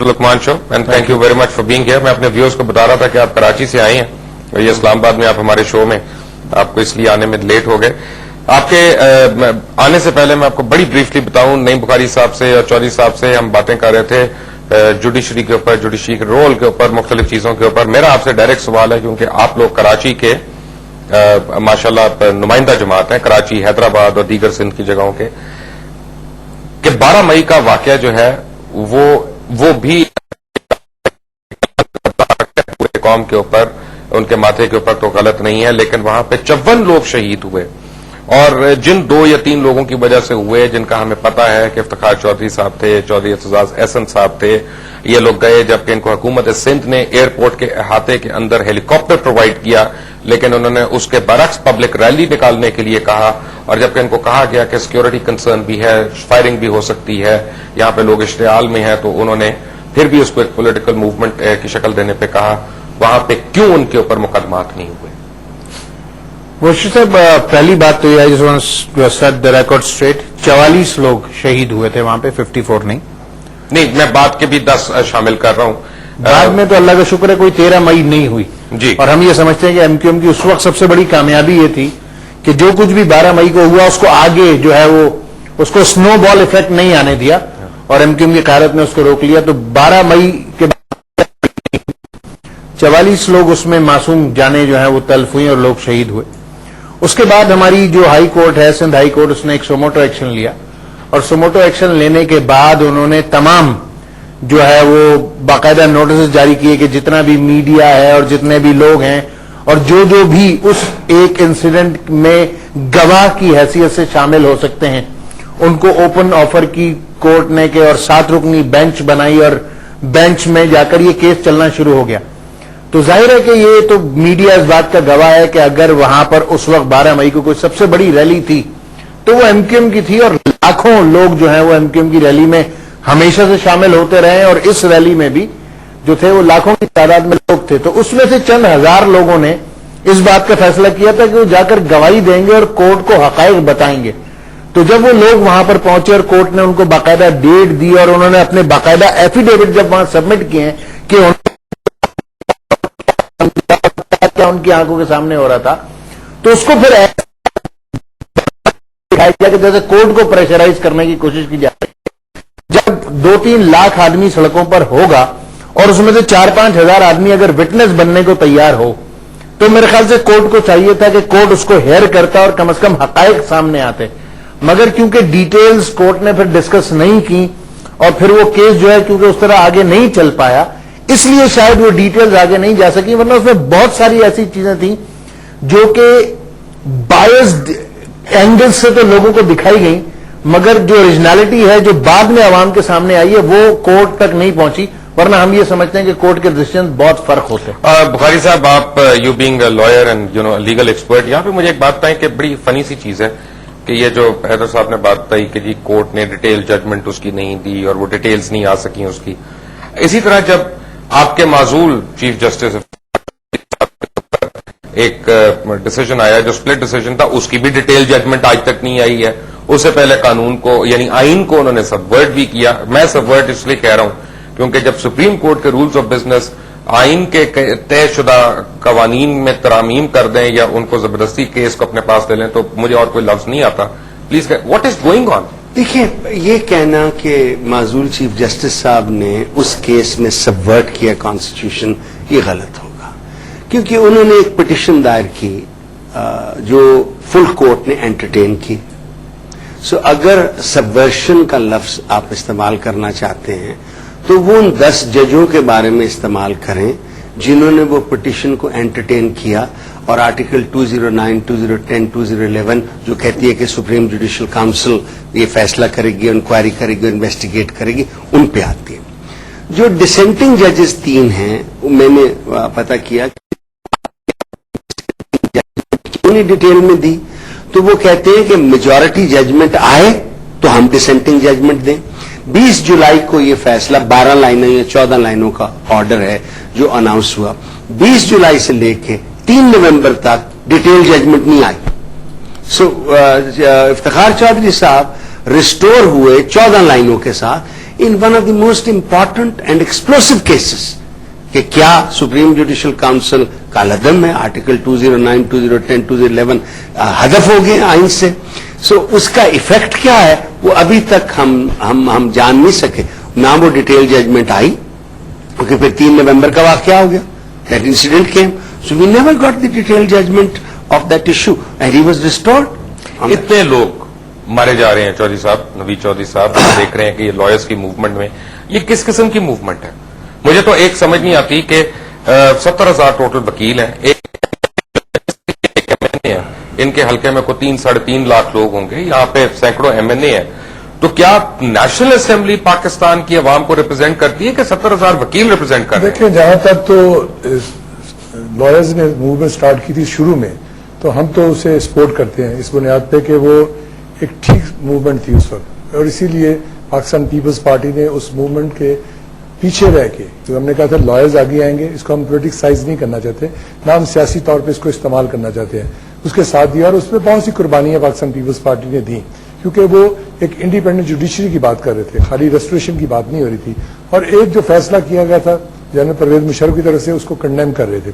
Lukman show and thank you very much for being here. मैं अपने viewers को बता रहा था कि आप कराची से आए हैं और ये इस्लामाबाद में आप हमारे शो में आपको इसलिए आने में लेट हो गए. आपके आने से पहले मैं आपको बड़ी ब्रीफली बताऊं, नईम बुखारी साहब से और चौधरी साहब से हम बातें कर रहे थे जुडिशरी के ऊपर, जुडिशरी के रोल के ऊपर, मुख्तलिफ चीजों के ऊपर. मेरा आपसे डायरेक्ट सवाल है, क्योंकि आप लोग कराची के माशाल्लाह नुमाइंदा जमात हैं, कराची, हैदराबाद और दीगर सिंध की जगहों के, कि 12 मई का वाकया जो है वो भी पूरे कौम के ऊपर, उनके माथे के ऊपर तो गलत नहीं है, लेकिन वहां पे 54 लोग शहीद हुए और जिन 2 या 3 लोगों की वजह से हुए, जिनका हमें पता है कि इफ्तिखार चौधरी साहब थे, चौधरी एतजाज एहसन साहब थे, ये लोग गए जबकि इनको हुकूमत सिंध ने एयरपोर्ट के अहाते के अंदर हेलीकॉप्टर प्रोवाइड किया, लेकिन उन्होंने उसके बरक्स पब्लिक रैली निकालने के लिए कहा. और जबकि इनको कहा गया कि सिक्योरिटी कंसर्न भी है, फायरिंग भी हो सकती है, यहां पे लोग इश्तियाल में हैं, तो उन्होंने फिर भी उसको एक पॉलिटिकल मूवमेंट की शक्ल देने पे कहा. वहां पे क्यों उनके ऊपर मुकदमात नहीं हुए? मुर्शिद साहब, पहली बात तो यह है, सेट द रिकॉर्ड स्ट्रेट, 44 लोग शहीद हुए थे वहां पे, 54 नहीं. मैं बात के भी 10 शामिल कर रहा हूं. बाद में तो अल्लाह का शुक्र है कोई 13 मई नहीं हुई जी. और हम ये समझते हैं कि एमक्यूएम की उस वक्त सबसे बड़ी कामयाबी ये थी कि जो कुछ भी 12 मई को हुआ उसको आगे जो है वो उसको स्नो बॉल इफेक्ट नहीं आने दिया और एमक्यूएम की क़यादत ने उसको रोक लिया. तो 12 मई के बाद 44 लोग उसमें मासूम जाने जो है वो तल्फ हुई और लोग शहीद हुए. उसके बाद हमारी जो हाई कोर्ट है, सिंध हाई कोर्ट, उसने एक सोमोटो एक्शन लिया और सोमोटो एक्शन लेने के बाद उन्होंने तमाम जो है वो बाकायदा नोटिस जारी किए कि जितना भी मीडिया है और जितने भी लोग हैं और जो भी उस एक इंसिडेंट में गवाह की हैसियत से शामिल हो सकते हैं, उनको ओपन ऑफर की कोर्ट ने के और 7 रुकनी बेंच बनाई और बेंच में जाकर ये केस चलना शुरू हो गया. तो जाहिर है कि ये तो मीडिया इस बात का गवाह है कि अगर वहां पर उस वक्त 12 मई को कोई सबसे बड़ी रैली थी तो वो एमक्यूएम की थी और लाखों लोग जो है वो एमक्यूएम की रैली में हमेशा से शामिल होते रहे और इस रैली में भी जो थे वो लाखों की तादाद में लोग थे. तो उसमें से चंद हजार लोगों ने इस बात का फैसला किया था कि वो जाकर गवाही देंगे और कोर्ट को हकायक बताएंगे. तो जब वो लोग वहां पर पहुंचे और कोर्ट ने उनको बाकायदा डेट दी और उन्होंने अपने बाकायदा एफिडेविट जब वहां सबमिट किए कि क्या उनकी आंखों के सामने हो रहा था, तो उसको फिर दिखाया गया कि जैसे कोर्ट को प्रेशराइज करने की कोशिश की जा रही है. जब 2-3 लाख आदमी सड़कों पर होगा और उसमें से 4-5 हजार आदमी अगर विटनेस बनने को तैयार हो, तो मेरे ख्याल से कोर्ट को चाहिए था कि कोर्ट उसको हेयर करता और कम से कम हकायक सामने आते. मगर क्योंकि डिटेल्स कोर्ट ने फिर डिस्कस नहीं की और फिर वो केस जो है क्योंकि उस तरह आगे नहीं चल पाया, इसलिए शायद वो डिटेल्स आगे नहीं जा सकी. वरना उसमें बहुत सारी ऐसी चीजें थी जो कि बायस्ड एंगल से तो लोगों को दिखाई गई, मगर जो ओरिजिनलिटी है जो बाद में आवाम के सामने आई है वो कोर्ट तक नहीं पहुंची. वरना हम ये समझते हैं कि कोर्ट के डिसीजन बहुत फर्क होते हैं. बुखारी साहब, आप you being a lawyer and legal expert, यहां पे मुझे एक बात बताएं कि बड़ी फनी सी चीज है कि ये जो हैदर साहब ने बात बताई कि जी कोर्ट ने डिटेल जजमेंट उसकी नहीं दी और वो डिटेल्स नहीं आ सकी उसकी. इसी तरह जब आपके माजूल चीफ जस्टिस एक डिसीजन आया जो स्प्लिट डिसीजन था, उसकी भी डिटेल जजमेंट आज तक नहीं आई है. उससे पहले कानून को यानी आइन को उन्होंने सबवर्ट भी किया. मैं सबवर्ट इसलिए कह रहा हूं क्योंकि जब सुप्रीम कोर्ट के रूल्स ऑफ बिजनेस आइन के तयशुदा कवानीन में तरामीम कर दें या उनको जबरदस्ती केस को अपने पास ले लें, तो मुझे और कोई लफ्ज नहीं आता. Please, what is going on? देखिए, ये कहना कि माजूल चीफ जस्टिस साहब ने उस केस में सबवर्ट किया कॉन्स्टिट्यूशन, ये गलत होगा. क्योंकि उन्होंने एक पिटिशन दायर की जो फुल कोर्ट ने एंटरटेन की. सो अगर सबवर्शन का लफ्ज आप इस्तेमाल करना चाहते हैं तो वो उन 10 जजों के बारे में इस्तेमाल करें जिन्होंने वो पिटिशन को एंटरटेन किया और आर्टिकल 209, 2010, 2011 जो कहती है कि सुप्रीम जुडिशियल काउंसिल ये फैसला करेगी, इंक्वायरी करेगी, इन्वेस्टिगेट करेगी, उन पे आती है. जो डिसेंटिंग जजेस 3 हैं, मैंने पता किया उन्हें डिटेल में दी, तो वो कहते हैं कि मेजॉरिटी जजमेंट आए तो हम डिसेंटिंग जजमेंट दें. 20 जुलाई को ये फैसला 12 लाइनों या 14 लाइनों का ऑर्डर है जो अनाउंस हुआ. 20 जुलाई से लेके 3 नवंबर तक डिटेल जजमेंट नहीं आई. सो इफ्तिखार चौधरी साहब रिस्टोर हुए 14 लाइनों के साथ. in one of the most important and explosive cases کہ کیا سپریم جوڈیشل کاؤنسل کالعدم ہے, آرٹیکل 209, 2010, 2011 ہدف ہو گئے آئین سے. سو اس کا ایفیکٹ کیا ہے وہ ابھی تک ہم جان نہیں سکے. نہ وہ ڈیٹیل ججمنٹ آئی, کیونکہ پھر 3 نومبر کا واقعہ ہو گیا, that incident came. So we never got the detail judgment of that issue and he was restored. اتنے لوگ مارے جا رہے ہیں چودھری صاحب, نوید چودھری صاحب, دیکھ رہے ہیں کہ یہ لائرز کی موومنٹ میں یہ کس قسم کی موومنٹ ہے. مجھے تو ایک سمجھ نہیں آتی کہ 70,000 ٹوٹل وکیل ہیں, ان کے حلقے میں کوئی 3-3.5 لاکھ لوگ ہوں گے, یہاں پہ سینکڑوں MNA ہیں. تو کیا نیشنل اسمبلی پاکستان کی عوام کو ریپرزینٹ کرتی ہے کہ 70,000 وکیل ریپرزینٹ کر رہے ہیں؟ دیکھیں, جہاں تک تو لائرز نے موومنٹ سٹارٹ کی تھی شروع میں, تو ہم تو اسے سپورٹ کرتے ہیں اس بنیاد پہ کہ وہ ایک ٹھیک موومنٹ تھی اس وقت, اور اسی لیے پاکستان پیپلز پارٹی نے اس موومنٹ کے پیچھے رہ کے, تو ہم نے کہا تھا لائرز آگے آئیں گے, اس کو ہم پولیٹیکسائز نہیں کرنا چاہتے, نہ ہم سیاسی طور پہ اس کو استعمال کرنا چاہتے ہیں, اس کے ساتھ دیا. اور اس میں بہت سی قربانیاں پاکستان پیپلز پارٹی نے دی, کیونکہ وہ ایک انڈیپینڈنٹ جوڈیشری کی بات کر رہے تھے, خالی ریسٹوریشن کی بات نہیں ہو رہی تھی. اور ایک جو فیصلہ کیا گیا تھا جنرل پرویز مشرف کی طرف سے, اس کو کنڈیم کر رہے تھے,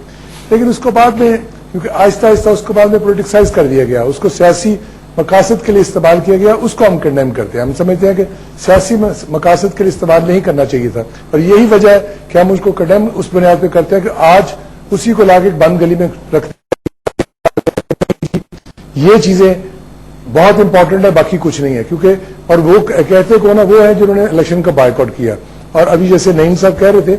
لیکن اس کو بعد میں کیونکہ آہستہ آہستہ اس کو بعد میں پولیٹیکسائز کر دیا گیا, اس کو سیاسی مقاصد کے لیے استعمال کیا گیا, اس کو ہم کنڈیم کرتے ہیں. ہم سمجھتے ہیں کہ سیاسی مقاصد کے لیے استعمال نہیں کرنا چاہیے تھا, اور یہی وجہ ہے کہ ہم اس کو کنڈیم اس بنیاد پہ کرتے ہیں کہ آج اسی کو لا کے بند گلی میں رکھتے ہیں. یہ چیزیں بہت امپورٹنٹ ہے, باقی کچھ نہیں ہے. کیونکہ اور وہ کہتے کون ہے, وہ ہیں جنہوں نے الیکشن کا بائیکاٹ کیا. اور ابھی جیسے نعیم صاحب کہہ رہے تھے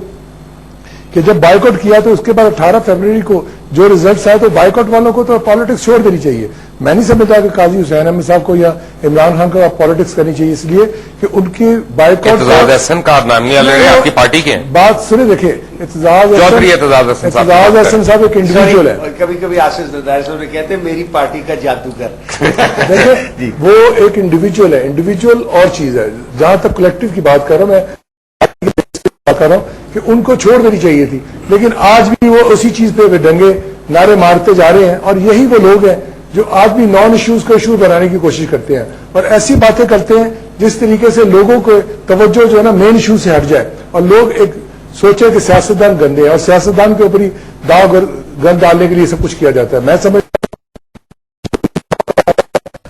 کہ جب بائیکاٹ کیا تو اس کے بعد 18 فروری کو جو ریزلٹس آئے, تو بائیکاٹ والوں کو تو پالیٹکس چھوڑ دینی چاہیے. میں نہیں سمجھتا کہ قاضی حسین احمد صاحب کو یا عمران خان کو پالیٹکس کرنی چاہیے, اس لیے کہ ان کی بائیکاٹ اعتزاز احسن کا نام نہیں لے رہے, آپ کی پارٹی کے ہیں. بات سنیں, دیکھیں, اعتزاز احسن صاحب ایک انڈیویجل ہے. کبھی کبھی آصف زرداری صاحب نے کہتے ہیں میری پارٹی کا جادوگر. دیکھیں, وہ ایک انڈیویجل ہے, انڈیویجل اور چیز ہے. جہاں تک کلیکٹو کی بات کر رہا ہوں میں, بات کر رہا ہوں کہ ان کو چھوڑ دینی چاہیے تھی, لیکن آج بھی وہ اسی چیز پہ ڈنگے نعرے مارتے جا رہے ہیں. اور یہی وہ لوگ ہیں جو آج بھی نان ایشوز کو ایشو بنانے کی کوشش کرتے ہیں, اور ایسی باتیں کرتے ہیں جس طریقے سے لوگوں کو توجہ جو ہے نا مین ایشو سے ہٹ جائے, اور لوگ ایک سوچے کہ سیاستدان گندے ہیں, اور سیاستدان کے اوپر ہی داغ گند ڈالنے کے لیے سب کچھ کیا جاتا ہے. میں سمجھ,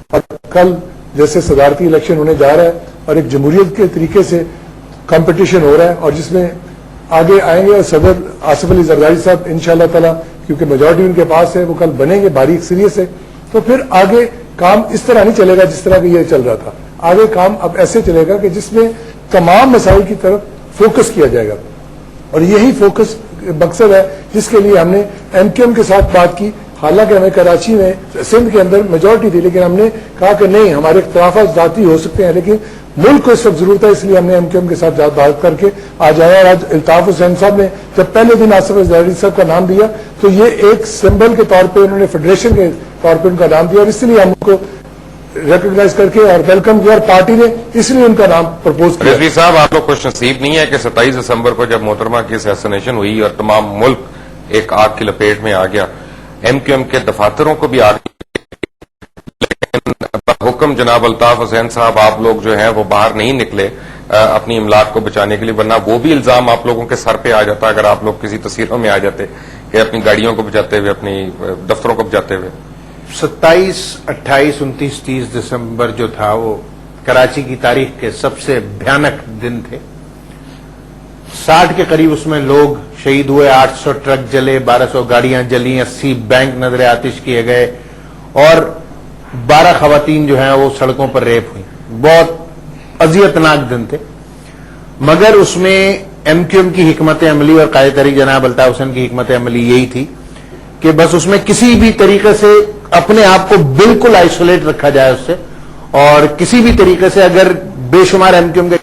اور کل جیسے صدارتی الیکشن ہونے جا رہا ہے اور ایک جمہوریت کے طریقے سے کمپٹیشن ہو رہا ہے, اور جس میں آگے آئیں گے اور صدر آصف علی زرداری صاحب انشاءاللہ تعالی, کیونکہ میجورٹی ان کے پاس ہے, وہ کل بنیں گے بھاری اکثریت سے, تو پھر آگے کام اس طرح نہیں چلے گا جس طرح کہ یہ چل رہا تھا. آگے کام اب ایسے چلے گا کہ جس میں تمام مسائل کی طرف فوکس کیا جائے گا, اور یہی فوکس مقصد ہے جس کے لیے ہم نے MQM کے ساتھ بات کی. حالانکہ ہمیں کراچی میں سندھ کے اندر میجورٹی تھی, لیکن ہم نے کہا کہ نہیں, ہمارے اختلافات ذاتی ہو سکتے ہیں لیکن ملک کو اس وقت ضرورت ہے, اس لیے ہم نے MQM کے ساتھ بات کر کے آج آیا. اور آج الطاف حسین صاحب نے جب پہلے دن آصف زرداری صاحب کا نام دیا تو یہ ایک سمبل کے طور پہ انہوں نے فیڈریشن کے طور پہ ان کا نام دیا, اور اس لیے ہم کو ریکگنائز کر کے اور ویلکم کیا, اور پارٹی نے اس لیے ان کا نام پرپوز کیا. رضوی صاحب, آپ لوگ خوش نصیب نہیں ہے کہ 27 دسمبر کو جب محترمہ کی اسیسینیشن ہوئی اور تمام ملک ایک آگ کی لپیٹ میں آ گیا, MQM کے دفاتروں کو بھی آگ, لیکن حکم جناب الطاف حسین صاحب آپ لوگ جو ہیں وہ باہر نہیں نکلے اپنی املاک کو بچانے کے لیے, ورنہ وہ بھی الزام آپ لوگوں کے سر پہ آ جاتا اگر آپ لوگ کسی تصویروں میں آ جاتے کہ اپنی گاڑیوں کو بچاتے ہوئے, اپنی دفتروں کو بچاتے ہوئے. 27, 28, 29, 30 دسمبر جو تھا وہ کراچی کی تاریخ کے سب سے بھیانک دن تھے. 60 کے قریب اس میں لوگ شہید ہوئے, 800 ٹرک جلے, 1200 گاڑیاں جلی, 80 بینک نظر آتش کیے گئے, اور 12 خواتین جو ہیں وہ سڑکوں پر ریپ ہوئی. بہت اذیتناک دن تھے, مگر اس میں MQM کی حکمت عملی اور قائد تحریک جناب الطاف حسین کی حکمت عملی یہی تھی کہ بس اس میں کسی بھی طریقے سے اپنے آپ کو بالکل آئسولیٹ رکھا جائے اس سے, اور کسی بھی طریقے سے اگر بے شمار MQM کے